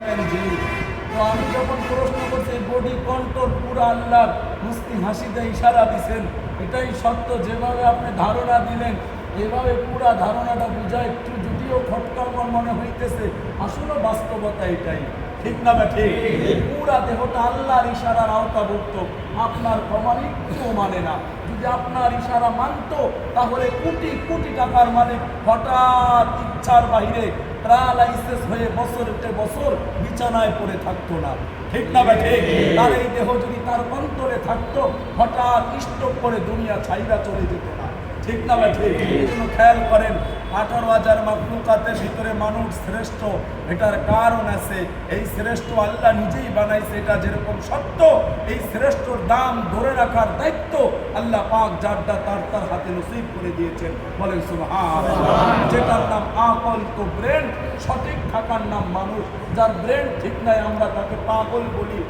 তো আমি যখন প্রশ্ন করছি বডি কন্ট্রোল পুরো আল্লাহ মুস্তি হাসিতে ইশারা দিছেন, এটাই সত্য। যেভাবে আপনি ধারণা দিলেন এভাবে পুরা ধারণাটা বুঝায় একটু যদিও খটকার মনে হইতেছে, আসলে বাস্তবতা এটাই। ঠিক না বা ঠিক? পুরা দেহটা আল্লাহর ইশারার আওতাভুক্ত। আপনার প্রমাণ একটুও মানে না। যদি আপনার ইশারা মানতো তাহলে কোটি কোটি টাকার মালিক হঠাৎ ইচ্ছার বাহিরে প্যারালাইসিস হয়ে বছরের বছর বিছানায় পড়ে থাকতো না। ঠিক না বা ঠিক? তার এই দেহ যদি তার অন্তরে থাকতো হঠাৎ স্ট্রোক করে দুনিয়া ছাইরা চলে যেত না। ঠিক না বা ঠিক? এই জন্য খেয়াল করেন, 18,000 মাখলুকাতের ভিতরে মানুষ শ্রেষ্ঠ, এটার কারণ আছে। এই শ্রেষ্ঠ আল্লাহ নিজেই বানাইছে, এটা যেরকম সত্য। এই শ্রেষ্ঠর দাম ধরে রাখার দায়িত্ব আল্লাহ পাক যারটা তার হাতে নসিব করে দিয়েছেন। বলেন সুবহানাল্লাহ। যেটার নাম আকল, তো ব্রেন সঠিক থাকার নাম মানুষ। যার ব্রেন ঠিক নাই আমরা তাকে পাগল বলি।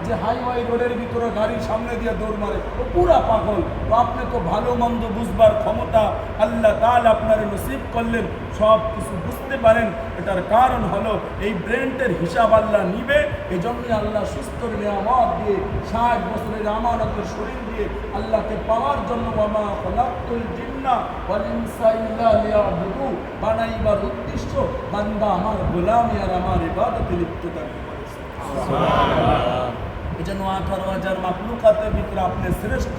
যে হাইওয়ে রোডের ভিতরে গাড়ির সামনে দিয়ে দৌড় মারে ও পুরা পাগল। তো আপনি তো ভালো মন্দ বুঝবার ক্ষমতা আল্লাহ তাআলা আপনার নসিব করলেন, সব কিছু বুঝতে পারেন। এটার কারণ হলো এই ব্রেনটের হিসাব আল্লাহ নিবে। এই জন্যই আল্লাহ সুস্থ নিয়ামত দিয়ে 60 বছরের আমানতের শরীর দিয়ে আল্লাহকে পাওয়ার জন্য ওয়ামা খলাকতুল জিন্না ওয়াল ইনসা ইল্লা লিয়াবুদু বানাইবার উদ্দেশ্য বান্দা আমার গোলামি আর আমার ইবাদতে লিপ্ত থাকবে। এই জন্য 18,000 মাখলুকাতের ভিতরে আপনি শ্রেষ্ঠ,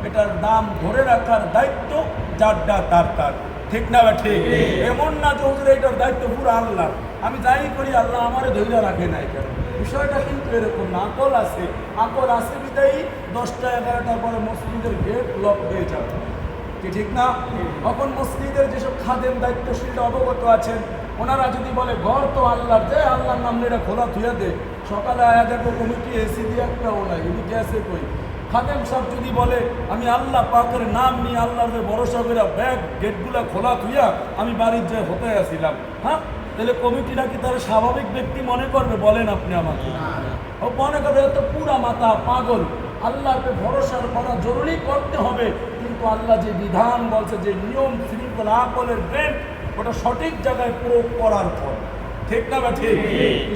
এটার দাম ধরে রাখার দায়িত্ব যারটা তার। ঠিক না বা ঠিক? এমন না যে হুজুর এটার দায়িত্ব পুরো আল্লাহ, আমি যাই করি আল্লাহ আমারে ধৈর্য রাখে নাই কেন। বিষয়টা কিন্তু এরকম না। আকল আছে বিদায়ী 10টা 11টার পরে মসজিদের গেট লক হয়ে যাবে। ঠিক না? তখন মসজিদের যেসব খাদেম দায়িত্বশীল অবগত আছেন, ওনারা যদি বলে ঘর তো আল্লাহর, যে আল্লাহর নাম এটা খোলা থুয়া দে, সকালে আয়া দেখো কমিটি এসি দিয়ে একটা ওনাই উনি গেছে কই। খাদেম সাহেব যদি বলে আমি আল্লাহ পাকের নাম নিয়ে আল্লাহর ভরসা করে ব্যাগ গেটগুলা খোলা থুইয়া আমি বাড়ির যে হতে আসিলাম, তাহলে কমিটিটা কি তার স্বাভাবিক ব্যক্তি মনে করবে? বলেন আপনি আমাকে। ও মনে করবে তো পুরা মাথা পাগল। আল্লাহকে ভরসা করা জরুরি করতে হবে, কিন্তু আল্লাহ যে বিধান বলছে, যে নিয়ম শৃঙ্খলা আকলের ব্রেন, ওটা সঠিক জায়গায় প্রয়োগ করার পর। ঠিক না বা ঠিক?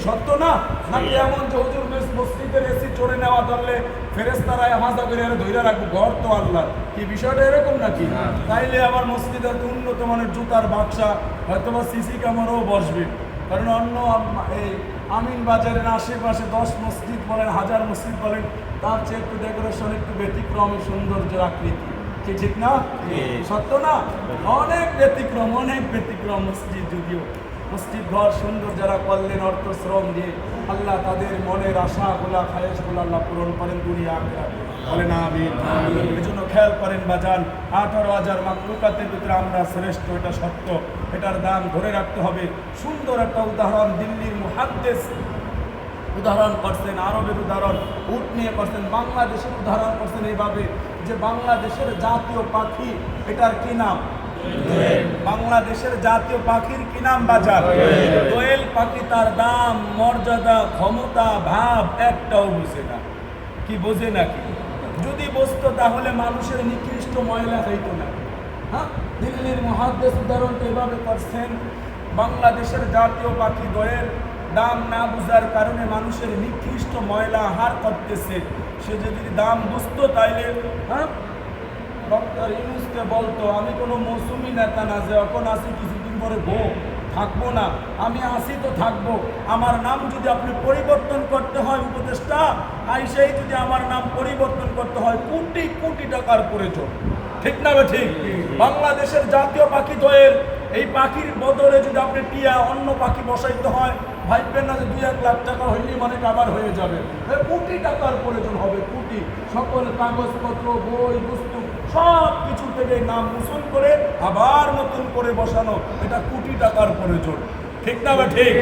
সত্য না? নাকি এমন যে হুজুর মসজিদের এসি চড়ে নেওয়া ধরলে ফেরেশতারা হাজা করে ধৈর্য রাখবো, ঘর তো আল্লাহ, কি বিষয়টা এরকম নাকি? তাইলে আবার মসজিদে উন্নত মানের জুতার বাক্সা, হয়তো বা সিসি ক্যামেরাও বসবে। কারণ অন্য এই আমিন বাজারের আশেপাশে 10 মসজিদ বলেন, 1000 মসজিদ বলেন, তার চেয়ে একটু ডেকোরেশন একটু ব্যতিক্রমী সৌন্দর্যের আকৃতি। ঠিক না? সত্য না? অনেক ব্যতিক্রম মসজিদ। যদিও মসজিদ ঘর সুন্দর যারা করলেন অর্থ শ্রম দিয়ে, আল্লাহ তাদের মনের আশাগুলা খায়েশগুলো আল্লাহ পূরণ করেন দুনিয়া আখিরাতে। বলেন আমিন। এই জন্য খেয়াল করেন বাজান, 18,000 মাখলুকাতের ভিতরে আমরা শ্রেষ্ঠ, এটা সত্য। এটার দাম ধরে রাখতে হবে। সুন্দর একটা উদাহরণ দিল্লির মুহাদ্দিস উদাহরণ করছেন, আরবের উদাহরণ উট নিয়ে করছেন, বাংলাদেশের উদাহরণ করছেন এইভাবে যে বাংলাদেশের জাতীয় পাখি, এটার কি নাম? বাংলাদেশের জাতীয় পাখির কি নাম বাজার? দোয়েল পাখি। তার দাম, মর্যাদা, ক্ষমতা, ভাব একটাও বুঝে না। কি বোঝে নাকি? যদি বুঝতো তাহলে মানুষের নিকৃষ্ট ময়লা হইতো না। দিল্লির মুহাদ্দিস উদাহরণটা এভাবে করছেন, বাংলাদেশের জাতীয় পাখি দোয়েল দাম না বুঝার কারণে মানুষের নিকৃষ্ট ময়লা আহার করতেছে। সে যদি দাম বুঝতো তাইলে ডক্টর ইউনূসকে বলতো আমি কোনো মৌসুমি নেতা না যে এখন আসি কিছুদিন পরে থাকবো না, আমি আসি তো থাকবো। আমার নাম যদি আপনি পরিবর্তন করতে হয় উপদেষ্টা আইসেই যদি আমার নাম পরিবর্তন করতে হয় কোটি কোটি টাকার প্রয়োজন। ঠিক না বা ঠিক? বাংলাদেশের জাতীয় পাখি দোয়েল, এই পাখির বদলে যদি আপনি টিয়া অন্য পাখি বসাইতে হয়, ভাববেন না যে 2-1 লাখ টাকা হইলেই মানে কাবার হয়ে যাবে। কোটি টাকার প্রয়োজন হবে, কোটি। সকল কাগজপত্র, বই, পুস্তক সব কিছু থেকে নাম মুছন করে আবার নতুন করে বসানো, এটা কোটি টাকার প্রয়োজন। ঠিক না বা ঠিক?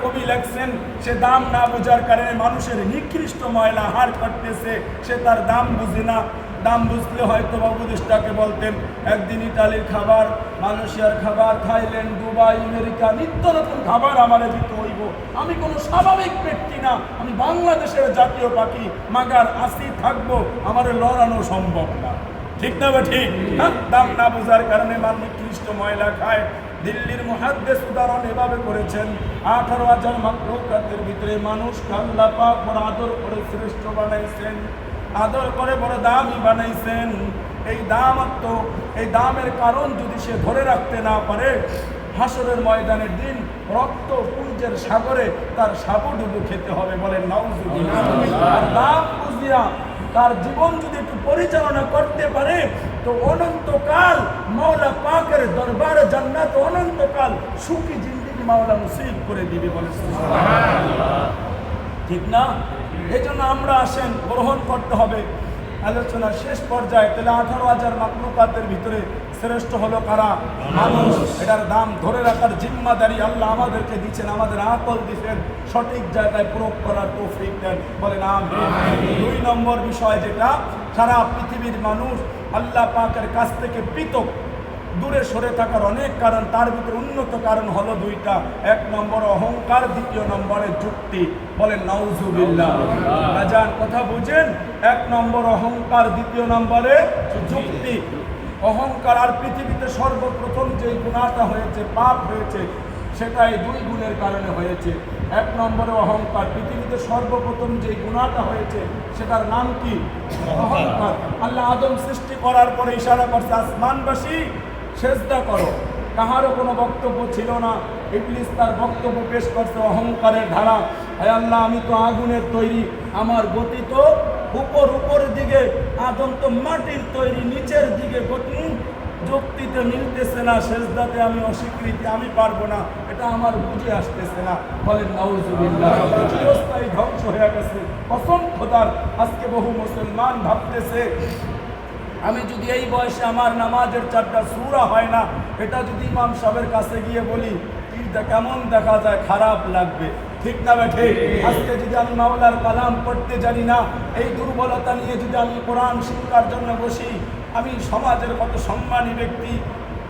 কবি লেখছেন, সে দাম না বোঝার কারণে মানুষের নিকৃষ্ট ময়লা আহার করতেছে, সে তার দাম বুঝে না। দাম বুঝলে হয়তো বা উপদেষ্টাকে বলতেন একদিন ইটালির খাবার, মালয়েশিয়ার খাবার, থাইল্যান্ড, দুবাই, আমেরিকা, নিত্য নতুন খাবার আমার দিতে হইব। আমি কোনো স্বাভাবিক ব্যক্তি না, আমি বাংলাদেশের জাতীয় পাখি, মাগার আসি থাকবো, আমার লড়ানো সম্ভব না। ঠিক না বা ঠিক? দাম না বোঝার কারণে মানুষ নিকৃষ্ট ময়লা খায়। দিল্লির মুহাদ্দিস উদাহরণ এভাবে করেছেন, 18,000 মাখলুকাতের ভিতরে মানুষকে আল্লাহ পাক বড় আদর করে শ্রেষ্ঠ বানাইছেন, আদর করে বড় দামি বানাইছেন। এই দামের কারণ যদি সে ধরে রাখতে না পারে, হাসরের ময়দানের দিন রক্ত পুঞ্জের সাগরে তার সাবুডুবু খেতে হবে, বলেন নাউজুবিল্লাহ। আর দাম বুঝিয়া তার জীবন যদি একটু পরিচালনা করতে পারে তো অনন্তকাল মাওলা পাকের দরবারে জান্নাত, অনন্তকাল সুখী জিন্দেগি মাওলা নসিব করে দিবে, বলে সুবহানাল্লাহ। ঠিক না? এই জন্য আমরা আসেন গ্রহণ করতে হবে আলোচনার শেষ পর্যায়ে। তাহলে 18,000 মাখলুকাতের ভিতরে শ্রেষ্ঠ হলো কারা? মানুষ। এটার দাম ধরে রাখার জিম্মাদারি আল্লাহ আমাদেরকে দিচ্ছেন, আমাদের আকল দিচ্ছেন, সঠিক জায়গায় প্রয়োগ করার তৌফিক দেন, বলেন আমিন। 2 নম্বর বিষয় যেটা, সারা পৃথিবীর মানুষ আল্লাহ পাকের কাছ থেকে পৃথক দূরে সরে থাকার অনেক কারণ, তার ভিতরে উন্নত কারণ হলো 2টা। 1 নম্বর অহংকার, 2 নম্বরে যুক্তি, বলেন নাউজুবিল্লাহ। বাজান কথা বুঝেন, 1 নম্বর অহংকার, 2 নম্বরে যুক্তি। অহংকার আর পৃথিবীতে সর্বপ্রথম যে গুনাহটা হয়েছে, পাপ হয়েছে, সেটা এই 2 গুণের কারণে হয়েছে। 1 নম্বরে অহংকার, পৃথিবীতে সর্বপ্রথম যে গুনাহটা হয়েছে সেটার নাম কি? অহংকার। আল্লাহ আদম সৃষ্টি করার পরে ইশারা করছে, আসমানবাসী সেজদা করো। কাহারও কোনো বক্তব্য ছিল না। ইবলিস তার বক্তব্য পেশ করছে অহংকারের ধারা, হে আল্লাহ আমি তো আগুনের তৈরি, আমার গতি তো উপরের দিকে, আদম তো মাটির তৈরি, নিচের দিকে গতি, যুক্তিতে মিলতেছে না, সেজদাতে আমি অস্বীকৃতি, আমি পারবো না, এটা আমার বুঝে আসতেছে না, বলেন নাউজুবিল্লাহ। চিরস্থায়ী ধ্বংস হয়ে গেছে কসম খোদার। আজকে বহু মুসলমান ভাবতেছে আমি যদি এই বয়সে আমার নামাজের 4টা সূরা হয় না, এটা যদি ইমাম সাহেবের কাছে গিয়ে বলি কেমন দেখা যায়, খারাপ লাগবে, ঠিক না ঠিক? আজকে যদি আমি মাওলার কালাম পড়তে জানি না, এই দুর্বলতা নিয়ে যদি আমি কোরআন শিক্ষার জন্য বসি, আমি সমাজের কত সম্মানী ব্যক্তি,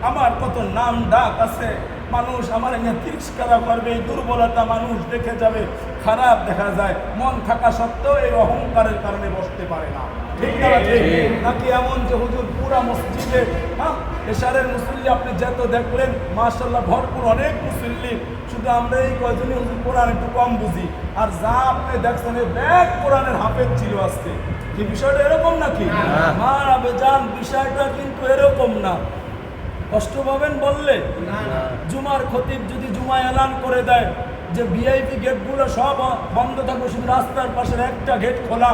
আমার কত নাম ডাক আছে, মানুষ আমার এনে তিরস্কার করবে, এই দুর্বলতা মানুষ দেখে যাবে, খারাপ দেখা যায়। মন থাকা সত্ত্বেও এই অহংকারের কারণে বসতে পারে না, ঠিক না ঠিক? নাকি এমন যে হুজুর পুরা মসজিদে এশারের মুসল্লি আপনি যত দেখলেন মাশাআল্লাহ ভরপুর অনেক মুসল্লি, শুধু আমরা এই কয়জনই হুজুর কোরআন একটু কম বুঝি, আর যা আপনি দেখছেন ব্যাগ কোরআনের হাফেজ ছিল আজকে। কি বিষয়টা এরকম নাকি? মার আবেজান, বিষয়টা কিন্তু এরকম না। কষ্ট পাবেন বললে? জুমার খতিব যদি জুমা এলান করে দেয় যে ভিআইপি গেটগুলো সব বন্ধ থাকবে, শুধু রাস্তার পাশের একটা গেট খোলা,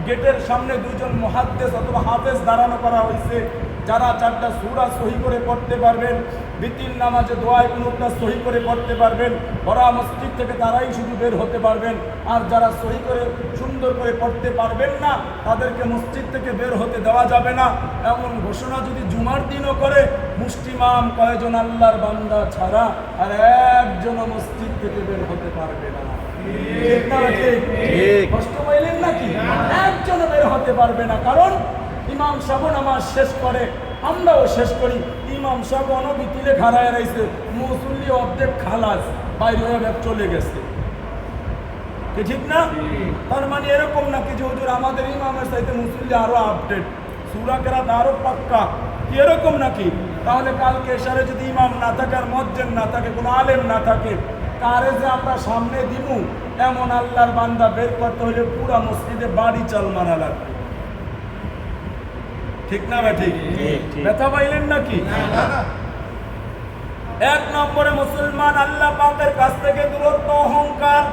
গেটের সামনে 2 জন মুহাদ্দিস অথবা হাফেজ দাঁড়ানো করা হয়েছে, যারা 4টা সূরা সহি করে পড়তে পারবেন, বিতির নামাজে দোয়ায় কুনুতটা সহি করে পড়তে পারবেন, বড় মসজিদ থেকে তারাই শুধু বের হতে পারবেন। আর যারা সহি করে সুন্দর করে পড়তে পারবেন না, তাদেরকে মসজিদ থেকে বের হতে দেওয়া যাবে না, এমন ঘোষণা যদি জুমার দিনও করে, মুষ্টিমাম কয়েকজন আল্লাহর বান্দা ছাড়া আর একজনও মসজিদ থেকে বের হতে পারবে না, ঠিক না ঠিক? কষ্ট পাইলেন নাকি? একজনও বের হতে পারবে না, কারণ ইমাম সাহেব নামাজ শেষ করে, আমরাও শেষ করি, ইমাম সাহেব অনবিতিলে খাড়ায় রয়েছে, মুসল্লি অর্ধেক খালাস বাইরে হয়ে চলে গেছে, ঠিক না? তার মানে এরকম নাকি যে হুজুর আমাদের ইমামের চাইতে মুসল্লি আরো আপডেট, সূরা কেরাত আরো পাক্কা, কি এরকম নাকি? তাহলে কালকে এশারে যদি ইমাম না থাকে, আর মুয়াজ্জিন না থাকে, কোনো আলেম না থাকে, কারে যে আমরা সামনে দিমু, এমন আল্লাহর বান্দা বের করতে হলে পুরা মসজিদে বাড়ি চাল মারা লাগবে, ঠিক না ভাই? ঠিক ব্যথা পাইলেন নাকি? 1 নম্বরে মুসলমান আল্লাহ পাকের কাছ থেকে দূরত্ব, অহংকার।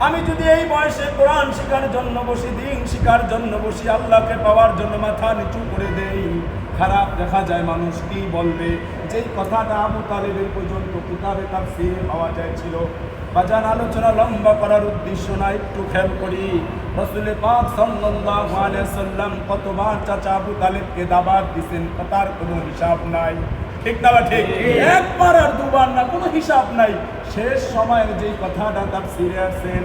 আমি যদি এই বয়সে কোরআন শিখার জন্য বসি, দিন শিখার জন্য বসি, আল্লাহকে পাওয়ার জন্য মাথা নিচু করে দেই, খারাপ দেখা যায়, মানুষ কি বলবে? যেই কথাটা আবু তালেবের পর্যন্ত কিতাবে তাফসীরে পাওয়া যাচ্ছিল। বাজান আলোচনা লম্বা করার উদ্দেশ্য না, একটু খেয়াল করি, রাসূল পাক সাল্লাল্লাহু আলাইহি ওয়াসাল্লাম কতবার চাচা আবু তালেবকে দাওয়াত দিবেন, তার কোনো হিসাব নাই, ঠিক না ঠিক? একবার আর দুবার না, কোনো হিসাব নাই। শেষ সময়ের যেই কথাটা তাফসীরে আছেন,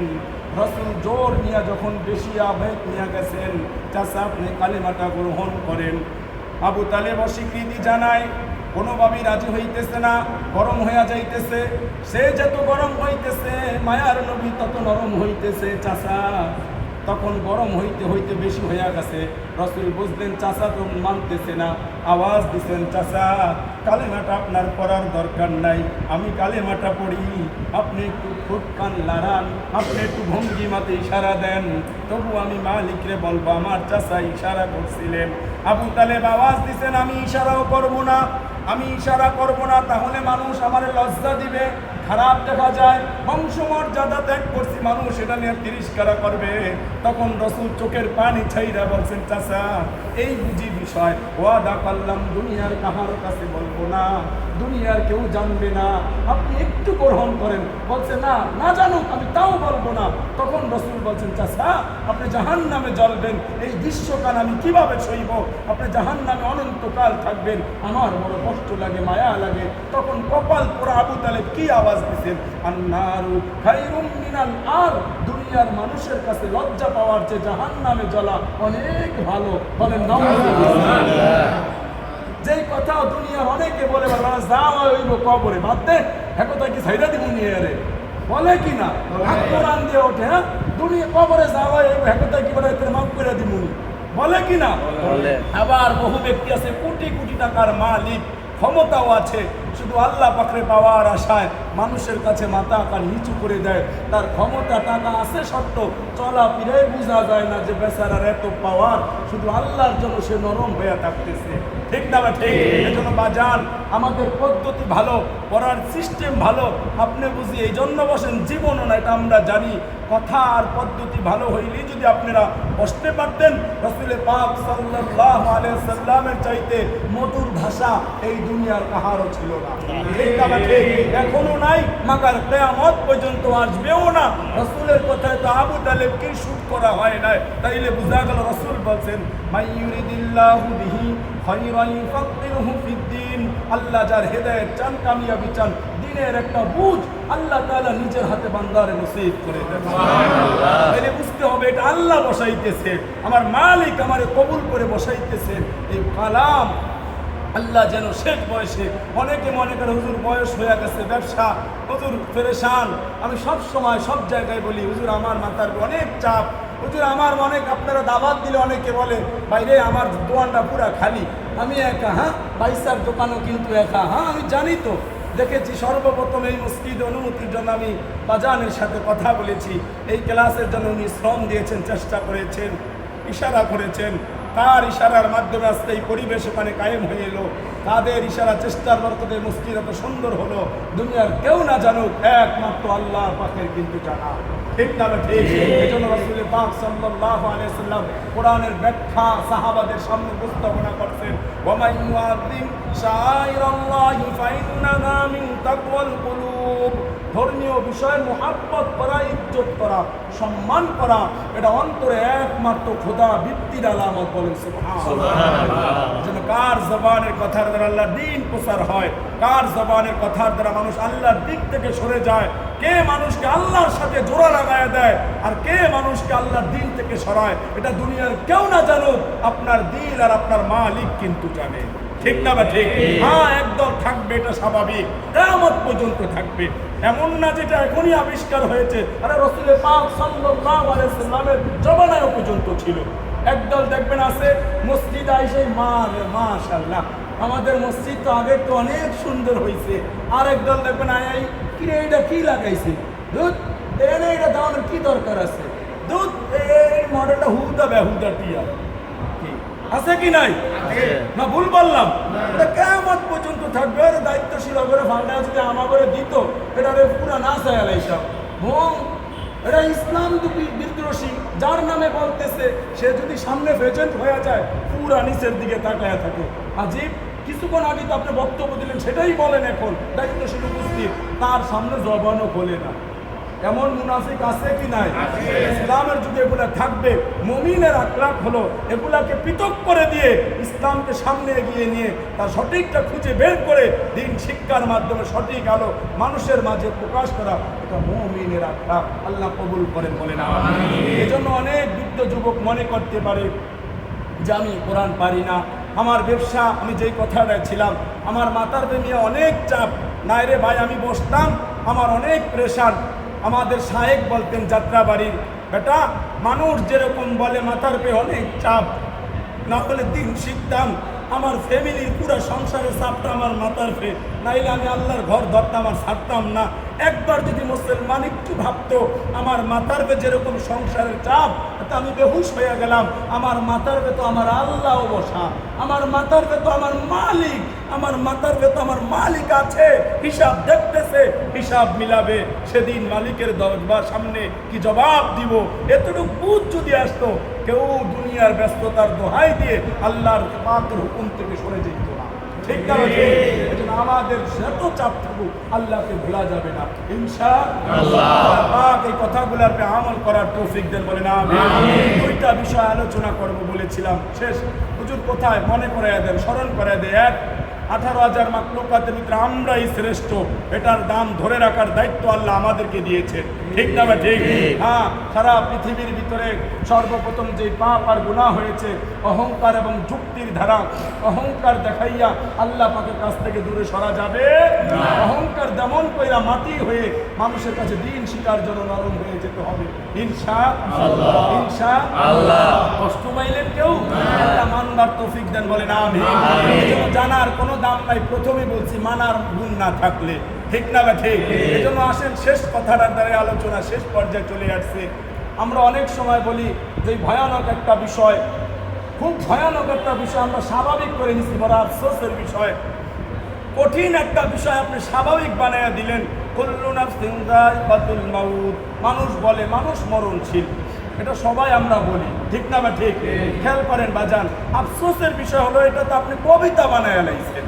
রাসূল জোর নিয়ে যখন বেশি আবেগ নিয়ে গেছেন, চাচা আপনি কালিমাটা গ্রহণ করেন, আবু তালেব অস্বীকৃতি জানায়, কোনোভাবেই রাজি হইতেছে না, গরম হইয়া যাইতেছে। সে যত গরম হইতেছে, মায়ার নবী তত নরম হইতেছে। চাচা তখন গরম হইতে হইতে বেশি হইয়া গেছে। রসুল বুঝলেন চাচা তো মানতেছে না, আওয়াজ দিছেন, চাচা কালেমাটা আপনার পড়ার দরকার নাই, আমি কালেমাটা পড়ি, আপনি একটু ঠোঁট কান লাড়ান, আপনি একটু ভঙ্গিমাতে ইশারা দেন, তবু আমি মালিকরে বলবো। আমার চাচা ইশারা করছিলেন। আবু তালেব আওয়াজ দিছেন, আমি ইশারাও করবো না, আমি ইশারা করবো না, তাহলে মানুষ আমার লজ্জা দিবে, খারাপ দেখা যায়, বংশমর্যাদা ত্যাগ করছি, মানুষ এটা নিয়ে তিরস্কার করবে। তখন রসুল চোখের পানি ছাইরা বলছেন, চাচা এই বুঝি বিষয়, ওয়াদা করলাম দুনিয়ার কাহার কাছে বলবো না, দুনিয়ার কেউ জানবে না, আপনি একটু গ্রহণ করেন। বলছে না, না জানুক, আমি তাও বলবো না। তখন রসুল বলছেন, চাচা আপনি জাহান্নামে জ্বলবেন, এই গ্রীষ্মকাল আমি কিভাবে সইব, আপনি জাহান্নামে অনন্তকাল থাকবেন, আমার বড় কষ্ট লাগে, মায়া লাগে। তখন কপাল পোড়া আবু তালেব কি আওয়াজ দিছেন, আন্নারু খায়রুম মিনাল আর, দুনিয়ার মানুষের কাছে লজ্জা পাওয়ার চেয়ে জাহান্নামে জ্বলা অনেক ভালো। বলেন নাউজুবিল্লাহ। যেই কথা দুনিয়ার অনেকে বলে যাওয়া হইব কবরে, বাদ দে, একথা কি ছাইরা দিব নিয়ে রে, বলে কি না, কোরআন দিয়ে ওঠে, হ্যাঁ দুনিয়া কবরে যাওয়া হইব, একথা কি বলে মাফ করে দিব, বলে কি না। আবার বহু ব্যক্তি আছে কোটি কোটি টাকার মালিক, ক্ষমতাও আছে, শুধু আল্লাহ পাকরে পাওয়ার আশায় মানুষের কাছে মাথা কান নিচু করে দেয়। তার ক্ষমতা টাকা আছে সত্য, চলা ফিরে বোঝা যায় না যে বেচারার এত পাওয়ার, শুধু আল্লাহর জন্য সে নরম হয়ে থাকতেছে। ঠিক না? ঠিক। এজন্য বাজান, আমাদের পদ্ধতি ভালো, পড়ার সিস্টেম ভালো, আপনি বুঝি এই জন্য বসেন, জীবনও না, এটা আমরা জানি। কথা আর পদ্ধতি ভালো হইলেই যদি আপনারা বসতে পারতেন, রাসূল পাক সাল্লাল্লাহু আলাইহি সাল্লামের চাইতে মধুর ভাষা এই দুনিয়ার কাহারও ছিল না। ঠিক না? ঠিক। এখনো নাই, মাগার কিয়ামত পর্যন্ত আসবেও না। রাসূলের কথায় তো আবু তালেবকে শুট করা হয় না, তাইলে বোঝা গেল রাসূল বলছেন, মাইয়ুরিদিল্লাহু বিহি খায়রান ইউফাক্কিহু ফিদ্দিন, আল্লাহ যার হেদায়েত চান, কামিয়াবি চান, দিনের একটা বুঝ আল্লাহ তাআলা নিজের হাতে বান্দারে নসিব করে দেন। সুবহানাল্লাহ। তাহলে বুঝতে হবে এটা আল্লাহ বসাইতেছে, আমার মালিক আমারে কবুল করে বসাইতেছে। এই কালাম আল্লাহ যেন শেষ বয়সে, অনেকে মনে করে হুজুর বয়স হয়ে গেছে, ব্যবসা, হুজুর পেরেশান। আমি সব সময় সব জায়গায় বলি, হুজুর আমার মাথার অনেক চাপ, হুজুর আমার অনেক, আপনারা দাওয়াত দিলে অনেকে বলে বাইরে আমার দোকানটা পুরা খালি, আমি একা, হ্যাঁ বাইসার দোকানও কিন্তু একা, হ্যাঁ আমি জানি তো, দেখেছি। সর্বপ্রথম এই মসজিদ অনুমতির জন্য আমি বাজানের সাথে কথা বলেছি, এই ক্লাসের জন্য উনি শ্রম দিয়েছেন, চেষ্টা করেছেন, ইশারা করেছেন, তার ইশারার মাধ্যমে আজকে এই পরিবেশ ওখানে কায়েম হয়ে এলো, তাদের ইশারা চেষ্টার বরকতে মসজিদ এত সুন্দর হলো। দুনিয়ার কেউ না জানুক, একমাত্র আল্লাহ পাকের কিন্তু জানা। ঠিক না? ঠিক। এই জন্য রাসূল পাক সাল্লাল্লাহু আলাইহি সাল্লাম কোরআনের ব্যাখ্যা সাহাবাদের সামনে উপস্থাপনা করছেন, ওয়া মান ইউআযিম শাআইরাল্লাহি ফাইন্নাহা মিন তাকওয়াল কুলুব। ধর্মীয় বিষয়ে মুহাব্বত করা, ইজ্জত করা, সম্মান করা, এটা অন্তরে একমাত্র খোদা বৃত্তির আলামত। বলেন সুবহানাল্লাহ। যেন কার জবানের কথার দ্বারা আল্লাহর দ্বীন প্রচার হয়, কার জবানের কথার দ্বারা মানুষ আল্লাহর দিক থেকে সরে যায়, কে মানুষকে আল্লাহর সাথে জোড়া লাগায় দেয়, আর কে মানুষকে আল্লাহর দিন থেকে সরায়, এটা দুনিয়ার কেউ না জানুক, আপনার দিল আর আপনার মালিক কিন্তু জানে। ঠিক না? ঠিক। হ্যাঁ, একদল থাকবে, এটা স্বাভাবিক, কিয়ামত পর্যন্ত থাকবে। এমন না যেটা এখনই আবিষ্কার হয়েছে, আরে রাসূল পাক সাল্লাল্লাহু আলাইহি সাল্লামের জমানায় পর্যন্ত ছিল। একদল দেখবেন আছে মসজিদ আইসে, মাশাআল্লাহ আমাদের মসজিদ তো আগে তো অনেক সুন্দর হয়েছে, আর একদল দেখবেন আই কিরে এটা কি লাগাইছে, দুধ এনে এটা দাওয়ানোর কি দরকার আছে, দুধ এই মডেলটা হুদা বেহুদা টিয়া আছে কি নাই? না ভুল বললাম? এটা কিয়ামত পর্যন্ত থাকবে। আর দায়িত্বশীল করে ফান্ডা যদি আমার করে দিত, এটা পুরা না চাইল এইসব ভোম, এটা ইসলাম বিদ্রোহী যার নামে বলতেছে, সে যদি সামনে প্রেজেন্ট হয়ে যায়, পুরা নিচের দিকে তাকায় থাকে। আজিব, কিছুক্ষণ আগে তো আপনি বক্তব্য দিলেন, সেটাই বলেন এখন দায়িত্বশীল উপস্থিত, তার সামনে জবানও খোলে না। এমন মুনাফিক আছে কি নাই? ইসলামের যুগে এগুলা থাকবে। মুমিনের আখলাক হলো এগুলাকে পৃথক করে দিয়ে ইসলামকে সামনে এগিয়ে নিয়ে তার সঠিকটা খুঁজে বের করে দিন শিক্ষার মাধ্যমে সঠিক আলো মানুষের মাঝে প্রকাশ করা, এটা মুমিনের আখলাক। আল্লাহ কবুল করেন, বলেন আমিন। এজন্য অনেক বৃদ্ধ যুবক মনে করতে পারে যে আমি কোরআন পারি না, আমার ব্যবসা, আমি যেই কথাটা ছিলাম, আমার মাথার নিয়ে অনেক চাপ। নাই রে ভাই, আমি বসতাম, আমার অনেক প্রেশার। আমাদের শায়েক বলতেন যাত্রাবাড়ির, বেটা মানুষ যেরকম বলে মাথার পে অনেক চাপ, না হলে দিন শিখতাম, আমার ফ্যামিলির পুরো সংসারের চাপটা আমার মাথার পে, নাইলে আমি আল্লাহর ঘর ধরতাম আর ছাড়তাম না। একবার যদি মুসলমান একটু ভাবতো আমার মাথার পে যেরকম সংসারের চাপ, তা আমি বেহুশ হয়ে গেলাম, আমার মাথার পে তো আমার আল্লাহ বসা, আমার মাথার পে তো আমার মালিক, আমার মাথার পে তো আমার মালিক আছে, হিসাব দেখতেছে, হিসাব মিলাবে, সেদিন মালিকের দরবার সামনে কি জবাব দিব। এতটুকু বুঝ যদি আসতো, কেউ দুনিয়ার ব্যস্ততার দোহাই দিয়ে আল্লাহর পাকের হুকুম থেকে সরে যেত না। ঠিক না? এজন্য আমাদের যত চাপ থাকুক আল্লাহকে ভোলা যাবে না ইনশাআল্লাহ। পাক এই কথাগুলোর উপরে আমল করার তৌফিক দেন, বলেন আমিন। দুইটা বিষয় আলোচনা করব বলেছিলাম, শেষ হুজুর কোথায় মনে করায় দেন, স্মরণ করায় দেয়। এক, 18,000 মাখলুকাতের ভিতরে আমরাই শ্রেষ্ঠ, এটার দাম ধরে রাখার দায়িত্ব আল্লাহ আমাদেরকে দিয়েছে। ঠিক না ভাই? ঠিক। হ্যাঁ, সারা পৃথিবীর ভিতরে সর্বপ্রথম যে পাপ আর গুনাহ হয়েছে অহংকার এবং যুক্তির ধারা। অহংকার দেখাইয়া আল্লাহ পাকের কাছ থেকে দূরে সরা যাবে না। অহংকার দমন কইরা মাটি হয়ে মানুষের কাছে দিন শিকার জন্য নরম হয়ে যেতে হবে ইনশাআল্লাহ। ইনশাআল্লাহ। কষ্ট পাইলেন কেউ? আল্লাহ মানবার তৌফিক দেন, বলেন আমিন। এজন্য জানার কোনো দাম নাই, প্রথমে বলছি মানার গুণ না থাকলে। ঠিক না বা ঠিক? এজন্য আসেন শেষ কথাটার দ্বারা আলোচনা শেষ পর্যায়ে চলে আসছে। আমরা অনেক সময় বলি যে ভয়ানক একটা বিষয়, খুব ভয়ানক একটা বিষয় আমরা স্বাভাবিক করে নিচ্ছি, বড় আফসোসের বিষয়। কঠিন একটা বিষয় আপনি স্বাভাবিক বানায়া দিলেন। কুল্লু নাফসিন যায়কাতুল মাউত, মানুষ বলে মানুষ মরণশীল, এটা সবাই আমরা বলি। ঠিক না বা ঠিক? খেয়াল করেন বাজান, আফসোসের বিষয় হলো এটা তো আপনি কবিতা বানায়া লাইছেন।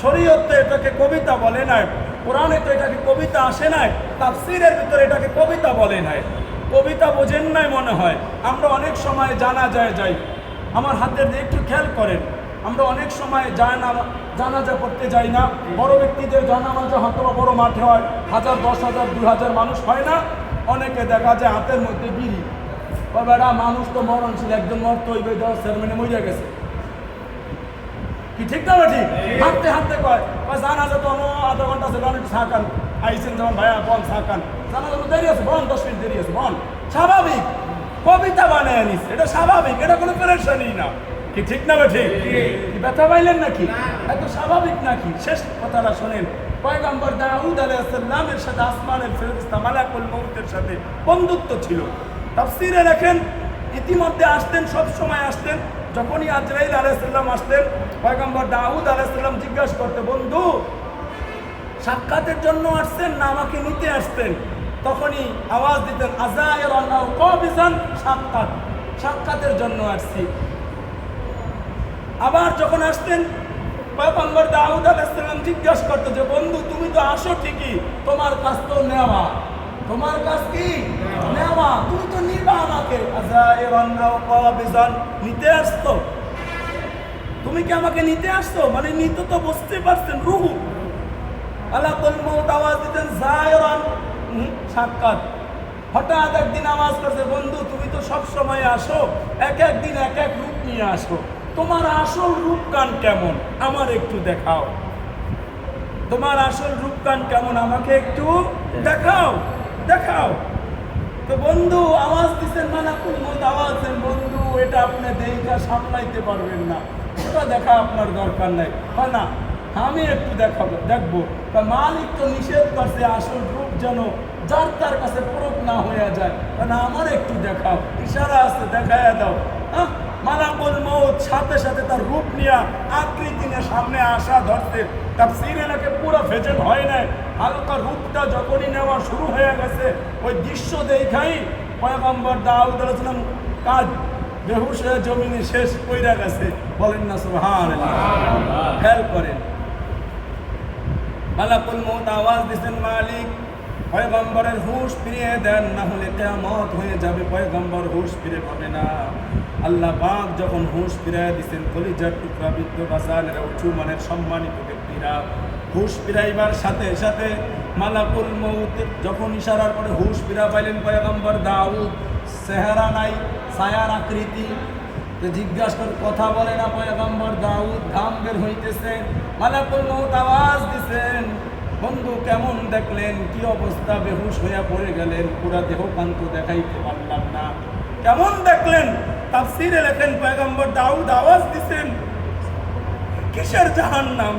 শরীয়তে এটাকে কবিতা বলে নাই, কোরআনে তো এটাকে কবিতা আসে নাই, তাফসীরের ভিতরে এটাকে কবিতা বলে নাই। কবিতা বোঝেন নাই মনে হয়। আমরা অনেক সময় জানাজায় যাই, আমার হাতের দিয়ে একটু খেয়াল করেন, আমরা অনেক সময় জানাজা করতে যাই না। বড় ব্যক্তিদের জানাজা হয়তো বড় মাঠে হয়, 1000, 10,000, 2000 মানুষ হয় না। অনেকে দেখা যায় হাতের মধ্যে বিড়ি, বেড়া মানুষ তো মরণশীল, একজন মরতো ওই চেয়ারম্যানে মরে গেছে। কি ঠিক না? ঠিক। হাঁটতে হাঁটতে কয় জানাজা তো আধা ঘন্টা আছে, একটু সাকান আইসেন, যেমন ভাইয়া বল সাকান, জানাজা তো দেরি আছে, বল 10 মিনিট দেরি আছে, বল। স্বাভাবিক, কবিতা বানায় নিস, এটা স্বাভাবিক, এটা কোনো পেরেশানি না। কি ঠিক না? ঠিক। কি ব্যথা পাইলেন নাকি? এত স্বাভাবিক নাকি? শেষ কথাটা শোনেন। পয়গম্বর দাউদ আলাইহিস সালামের সাথে আসমানের ফেরেশতা মালাকুল মউতের সাথে বন্ধুত্ব ছিল। তাফসীরে লেখেন ইতিমধ্যে আসতেন, সব সময় আসতেন। যখনই আজরাইল আলাইহিস সালাম আসতেন, পয়গম্বর দাউদ আলাইহিস সালাম জিজ্ঞাসা করতে, বন্ধু সাক্ষাতের জন্য আসছেন না আমাকে নিতে আসতেন? তখনই আওয়াজ দিতেন, আযায়রান আও কাবিজান, সাক্ষাৎ, সাক্ষাতের জন্য আসছি। আবার যখন আসতেন পয়গম্বর দাউদ আলাইহিস সালাম জিজ্ঞাসা করতো যে বন্ধু তুমি তো আসো ঠিকই, তোমার কাজ তো নেওয়া, তোমার কাজ কি নেওয়া, তুমি তো নিবা আমাকে, আযায়রান আও কাবিজান, নিতে আসতো, তুমি কি আমাকে নিতে আসতো? মানে নিতে তো বুঝতে পারছেন, রুহু আলাকুল মউত আওয়াজ দিতেন যায়রান, সাক্ষাৎ। হঠাৎ একদিন আওয়াজ করছে, বন্ধু তুমি তো সব সময় আসো, এক এক দিন এক এক রূপ নিয়ে আসো, তোমার আসল রূপকান কেমন আমার একটু দেখাও, তোমার আসল রূপকান কেমন আমাকে একটু দেখাও, দেখাও। তো বন্ধু আওয়াজ দিচ্ছেন, মালাকুল মউত আওয়াজ দেন, বন্ধু এটা আপনি দেখা সামলাইতে পারবেন না, ওটা দেখা আপনার দরকার নাই। হয় না, আমি একটু দেখাবো, দেখবো। তা মালিক তো নিষেধ করছে আসল রূপ যেন যার তার কাছে প্রয়োগ না হয়ে যায়, না আমার একটু দেখাও, ইশারা আছে, দেখাইয়া দাও। মালাকুল মউত সাথে সাথে তার রূপ নিয়ে আকৃতি নিয়ে সামনে আসা ধরতে, তাফসীরে নাকি পুরো ভেজেন হয় নাই, হালকা রূপটা যখনই নেওয়া শুরু হয়ে গেছে, ওই দৃশ্য দেখাই পয়গম্বর দাউদ আলাইহিস সালাম কাজ বেহুশ হয়ে জমিনে শেষ কইরা গেছে। বলেন না সুবহানাল্লাহ। খেয়াল করেন, মালাকুল মউত আওয়াজ দিচ্ছেন, মালিক পয়গম্বরের হুঁশ ফিরিয়ে দেন, না হলে কিয়ামত হয়ে যাবে। পয়গম্বর হুঁশ ফিরে পাবে না। আল্লাহ পাক যখন হুঁশ ফিরিয়ে দিচ্ছেন, কলিজার টুকরা বৃদ্ধ বাজালের উঁচু মানের সম্মানিত ব্যক্তিরা হুঁশ ফিরাইবার সাথে সাথে মালাকুল মউত যখন ইশারার পরে হুঁশ ফিরা পাইলেন পয়গম্বর দাউদ, চেহারা নাই, ছায়ার আকৃতি, জিজ্ঞাসা করে কথা বলে না পয়গম্বর দাউদ, ঘাম বের হইতেছে। মালাকুল মউত আওয়াজ দিছেন, বন্ধু কেমন দেখলেন, কি অবস্থা, বেহুশ হইয়া পড়ে গেলেন, পুরা দেহ কান্ত দেখাইতে পারলাম না। কেমন দেখলেন? তাফসীরে লেখেন পয়গম্বর দাউদ আওয়াজ দিছেন, কিসের জাহান্নাম,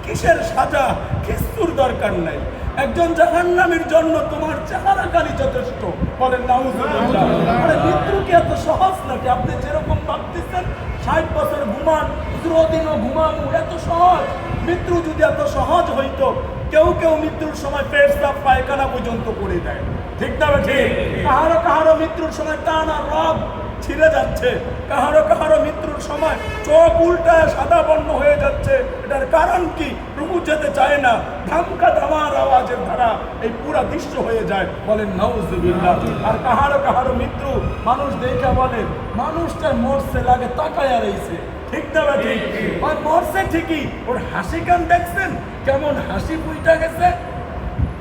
কিসের সাজা, কিছুর দরকার নাই। একজন জাহান্নামীর জন্য তোমার চেহারা কালি যথেষ্ট। বলেন নাউজুবিল্লাহ। আরে মৃত্যু কি এত সহজ নাকি? আপনি যেরকম ভাবতেছেন 60 বছর ঘুমান, 15 দিনও ঘুমামু, এত সহজ? মৃত্যু যদি এত সহজ হইতো, কেউ কেউ মৃত্যুর সময় পেটসাপ পায়খানা পর্যন্ত করে দেয়, ঠিক না ঠিক? কাহারো কাহারো মৃত্যুর সময় টানা রব ছিঁড়ে যাচ্ছে, কাহারো কাহারো মৃত্যুর সময় চোখ উল্টায় সাদা বর্ণ হয়ে যাচ্ছে। এটার কারণ কি? রুহু যেতে চায় না, ধামকা ধামার আওয়াজের ধারা এই পুরা দৃশ্য হয়ে যায়। বলেন নাউজুবিল্লাহ। আর কাহারো কাহারো মৃত্যু মানুষ দেখে বলে মানুষটা মরছে, লাগে তাকায়া রইছে, ঠিক না ঠিক? আর মরছে ঠিকই, ওর হাসি কান দেখছেন কেমন হাসি ফুইটা গেছে,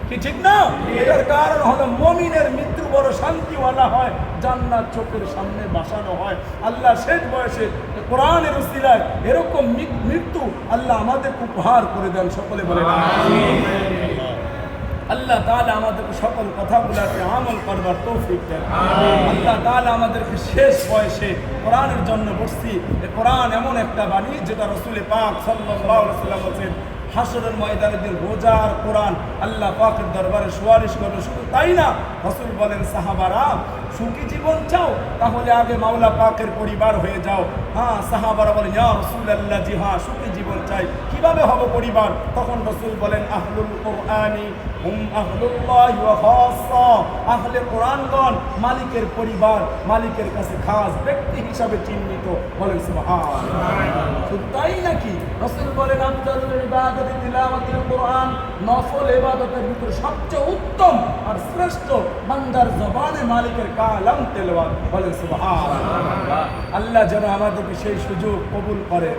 কি ঠিক না? এটার কারণ হলো মুমিনের মৃত্যু বড় শান্তিওয়ালা হয়, জান্নাত চোখের সামনে বাসানো হয়। আল্লাহ শেষ বয়সে কোরআনের উসিলায় এরকম মৃত্যু আল্লাহ আমাদের উপহার করে দেন। সকলে বলে আমিন। আল্লাহ তাআলা আমাদেরকে সকল কথাগুলোকে আমল করবার তৌফিক দেন। আল্লাহ তাআলা আমাদেরকে শেষ বয়সে কোরআনের জন্য বসছি। এই কোরআন এমন একটা বাণী যেটা রাসূল পাক সাল্লাল্লাহু আলাইহি ওয়াসাল্লাম বলেছেন, হাসরের ময়দানে দিন রোজার কোরআন আল্লাহ পাকের দরবারে সুপারিশ করবে। শুধু তাই না, রাসূল বলেন সাহাবারা সুখী জীবন চাও তাহলে আগে মাওলা পাকের পরিবার হয়ে যাও। হ্যাঁ, সাহাবারা বলেন ইয়া রাসূলুল্লাহ, জি হ্যাঁ সুখী জীবন চাই, কিভাবে হবে পরিবার? তখন রাসূল বলেন আহলুল কোরআনি হুম আহলুল্লাহি ওয়া খাসসা, আহলে কোরআনগণ মালিকের পরিবার, মালিকের কাছে খাস ব্যক্তি হিসাবে চিহ্নিত। বলেন সুবহানাল্লাহ। শুধু তাই নাকি, রাসূল বলেন আফদালুল ইবাদাতি তিলাওয়াতুল কোরআন, নফল ইবাদতের ভিতরে সবচেয়ে উত্তম আর শ্রেষ্ঠ বান্দার জবানে মালিকের কালাম তেলাওয়াত। বলেন সুবহানাল্লাহ। আল্লাহ যেন আমাদেরকে সেই সুযোগ কবুল করে।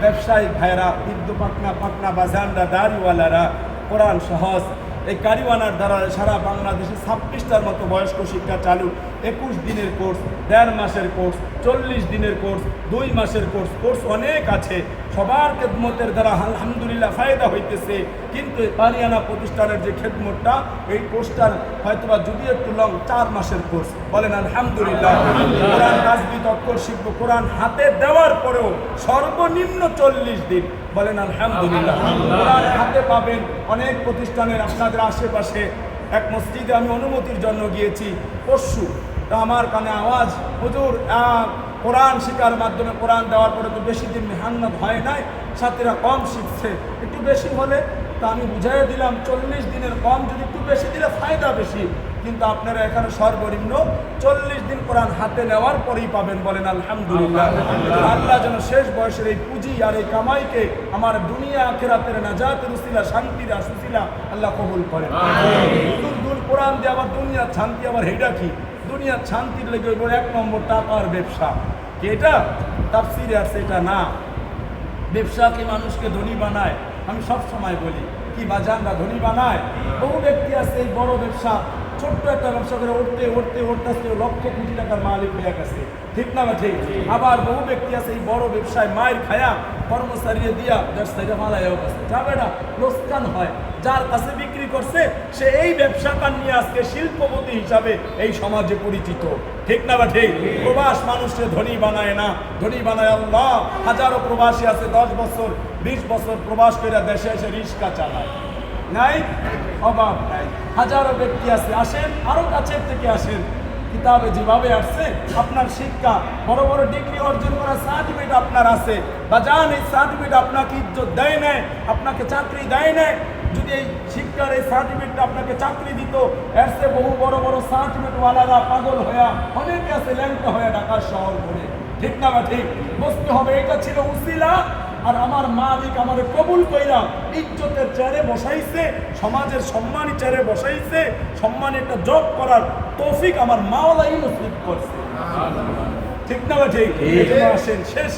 ব্যবসায়িক ভাইরা, বিদ্যু পাটনা বাজানরা, দাড়িওয়ালারা, কোরআন সহজ এই কারিওয়ানার দ্বারা সারা বাংলাদেশে 26টার মতো বয়স্ক শিক্ষা চালু। 21 দিনের কোর্স, 1.5 মাসের কোর্স, 40 দিনের কোর্স, 2 মাসের কোর্স অনেক আছে। সবার খেদমতের দ্বারা আলহামদুলিল্লাহ ফায়দা হইতেছে। কিন্তু এই কারিয়ানা প্রতিষ্ঠানের যে খেদমতটা, এই কোর্সটার হয়তোবা যদি একটু লং, 4 মাসের কোর্স। বলেন আলহামদুলিল্লাহ। কোরআন তাসবিহ অক্ষর শিখবো, কোরআন হাতে দেওয়ার পরেও সর্বনিম্ন 40 দিন। বলেন আলহামদুলিল্লাহ। কোরআন হাতে পাবেন অনেক প্রতিষ্ঠানের আপনাদের আশেপাশে। এক মসজিদে আমি অনুমতির জন্য গিয়েছি পরশু, তা আমার কানে আওয়াজ, হুজুর কোরআন শিকার মাধ্যমে কোরআন দেওয়ার পরে তো বেশি দিন মেহান্নত হয় নাই, ছাত্রীরা কম শিখছে, একটু বেশি হলে। তা আমি বুঝাই দিলাম 40 দিনের কম যদি একটু বেশি দিলে ফায়দা বেশি, কিন্তু আপনারা এখানে সর্বনিম্ন 40 দিন কোরআন হাতে নেওয়ার পরেই পাবেন। বলেন আলহামদুলিল্লাহ। আল্লাহ যেন শেষ বয়সের এই পুঁজি আর এই কামাইকে আমার দুনিয়া আখিরাতের নাজাতের উসিলা, শান্তির আসিলা আল্লাহ কবুল করেন। দুল কোরআন দিয়ে আবার দুনিয়ার শান্তি, আবার হেডা কি? দুনিয়ার শান্তির লেগে ওই 1 নম্বর টাকার ব্যবসা। কি এটা? তাফসীরে আছে এটা না। ব্যবসা কি মানুষকে ধনী বানায়? আমি সব সময় বলি কি বাজানরা ধনী বানায়? বহু ব্যক্তি আছে এই বড় ব্যবসা, ছোট্ট একটা ব্যবসা করে উঠতে আজকে লক্ষ কোটি টাকার মালিক হয়ে গেছে, ঠিক না ঠিক? আবার বহু ব্যক্তি আছে এই বড় ব্যবসায় মায়ের খায়া কর্মচারী দিয়া ব্যবসায়ীরা মালায়ও গেছে, যাবে না, লোকসান হয়। যার কাছে বিক্রি করছে সে এই ব্যবসাটা নিয়ে আজকে শিল্পপতি হিসাবে এই সমাজে পরিচিত, ঠিক না বা ঠিক? প্রবাস মানুষকে ধনী বানায় না, ধনী বানায় আল্লাহ। হাজারো প্রবাসী আছে 10 বছর 20 বছর প্রবাস করে দেশে এসে রিক্সা চালায়, নাই অভাব নাই। হাজারো ব্যক্তি আছে, আসেন আরো কাছের থেকে আসেন, কিতাবে যেভাবে আসছে আপনার শিক্ষা, বড় বড় ডিগ্রি অর্জন করার সার্টিফিকেট আপনার আছে, বা জান এই সার্টিফিকেট আপনাকে ইজ্জত দেয় নাই, আপনাকে চাকরি দেয় নাই। যদি এই শিক্ষার এই সার্টিফিকেটটা আপনাকে চাকরি দিত, এর চেয়ে বহু বড় বড় সার্টিফিকেটওয়ালারা পাগল হয়ে অনেকে আছে ল্যাংটা হয়ে ঢাকা শহর করে, ঠিক না বা ঠিক? বুঝতে হবে এটা ছিল উসিলা, আর আমার মালিক আমারে কবুল কইরা ইজ্জতের চেয়ারে বসাইছে, সমাজের সম্মানী চেয়ারে বসাইছে, সম্মানী একটা জব করার তৌফিক আমার মাওলাই নসিব করছে, ঠিক না বা ঠিক? আসেন শেষ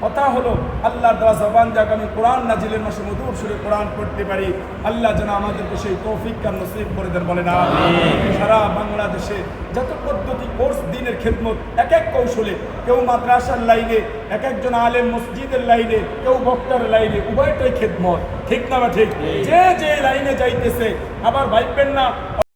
কথা হলো আল্লাহ দেওয়া জবান যাক আমি কোরআন নাজিলের মাসে মধুর সুরে কোরআন পড়তে পারি। আল্লাহ যেন আমাদেরকে সেই তৌফিক আর নসিব করে দেন, বলে না। সারা বাংলাদেশে যত পদ্ধতি কোর্স দিনের খেদমত, এক এক কৌশলে, কেউ মাদ্রাসার লাইনে, এক একজন আলেম মসজিদের লাইনে, কেউ বক্তার লাইনে, উভয়টাই খেদমত, ঠিক না বা ঠিক? যে যে লাইনে যাইতেছে, আবার ভাববেন না